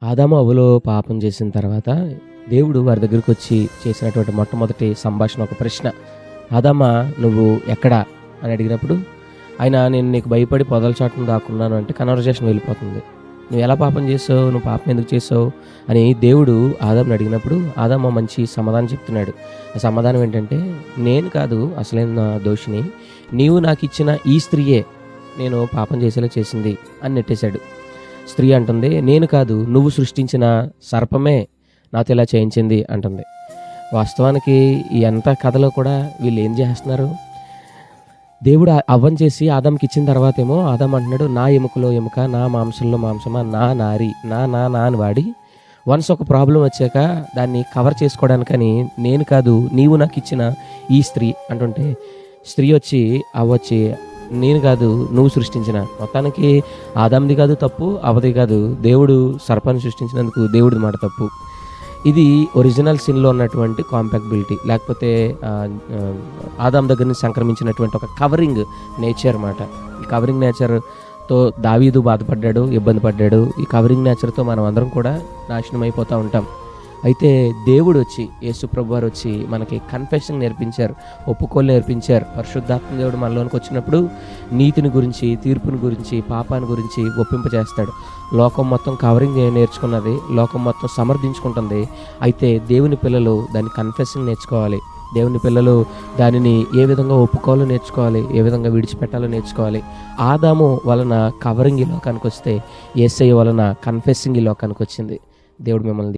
ఆదాము అవ్వలు పాపం చేసిన తర్వాత దేవుడు వారి దగ్గరికి వచ్చి చేసినటువంటి మొట్టమొదటి సంభాషణ ఒక ప్రశ్న, ఆదామా నువ్వు ఎక్కడా అని అడిగినప్పుడు ఆయన నేను నీకు భయపడి పొదల చాటును దాక్కున్నాను అంటే కన్వర్జేషన్ వెళ్ళిపోతుంది. నువ్వు ఎలా పాపం చేసావు, నువ్వు పాపం ఎందుకు చేసావు అని దేవుడు ఆదాముని అడిగినప్పుడు ఆదాము మంచి సమాధానం చెప్తున్నాడు. ఆ సమాధానం ఏంటంటే, నేను కాదు అసలైన దోషిని, నీవు నాకు ఇచ్చిన ఈ స్త్రీయే నేను పాపం చేసేలా చేసింది అని నెట్టేశాడు. స్త్రీ అంటుంది, నేను కాదు నువ్వు సృష్టించిన సర్పమే నాతో ఇలా చేయించింది అంటుంది. వాస్తవానికి ఈ ఎంత కథలో కూడా వీళ్ళు ఏం చేస్తున్నారు, దేవుడు అవ్వని చేసి ఆదాంకి ఇచ్చిన తర్వాత ఏమో ఆదాం అంటున్నాడు, నా ఎముకలో ఎముక, నా మాంసంలో మాంసమా, నా నారి, నా నా నా అని వాడి వన్స్ ఒక ప్రాబ్లం వచ్చాక దాన్ని కవర్ చేసుకోవడానికని నేను కాదు నీవు నాకు ఇచ్చిన ఈ స్త్రీ అంటుంటే, స్త్రీ వచ్చి అవ్వొచ్చి నేను కాదు నువ్వు సృష్టించిన, మొత్తానికి ఆదాంది కాదు తప్పు, అవ్వది కాదు, దేవుడు సర్పాన్ని సృష్టించినందుకు దేవుడిది మాట తప్పు. ఇది ఒరిజినల్ సిన్లో ఉన్నటువంటి కాంపాక్టబిలిటీ, లేకపోతే ఆదాం దగ్గర నుంచి సంక్రమించినటువంటి ఒక కవరింగ్ నేచర్ మాట. ఈ కవరింగ్ నేచర్తో దావీదు బాధపడ్డాడు, ఇబ్బంది పడ్డాడు. ఈ కవరింగ్ నేచర్తో మనం అందరం కూడా నాశనం అయిపోతూ ఉంటాం. అయితే దేవుడు వచ్చి, యేసు ప్రభువు వారు వచ్చి మనకి కన్ఫెషన్ నేర్పించారు, ఒప్పుకోలు నేర్పించారు. పరిశుద్ధాత్మ దేవుడు మనలోనికి వచ్చినప్పుడు నీతిని గురించి, తీర్పుని గురించి, పాపాన్ని గురించి ఒప్పింపజేస్తాడు. లోకం మొత్తం కవరింగ్ నేర్చుకున్నది, లోకం మొత్తం సమర్థించుకుంటుంది. అయితే దేవుని పిల్లలు దాన్ని కన్ఫెషన్ నేర్చుకోవాలి. దేవుని పిల్లలు దానిని ఏ విధంగా ఒప్పుకోవాలో నేర్చుకోవాలి, ఏ విధంగా విడిచిపెట్టాలో నేర్చుకోవాలి. ఆదాము వలన కవరింగ్ ఈ లోకానికి వస్తే యేసయ్య వలన కన్ఫెసింగ్ ఈ లోకానికి వచ్చింది. దేవుడు మిమ్మల్ని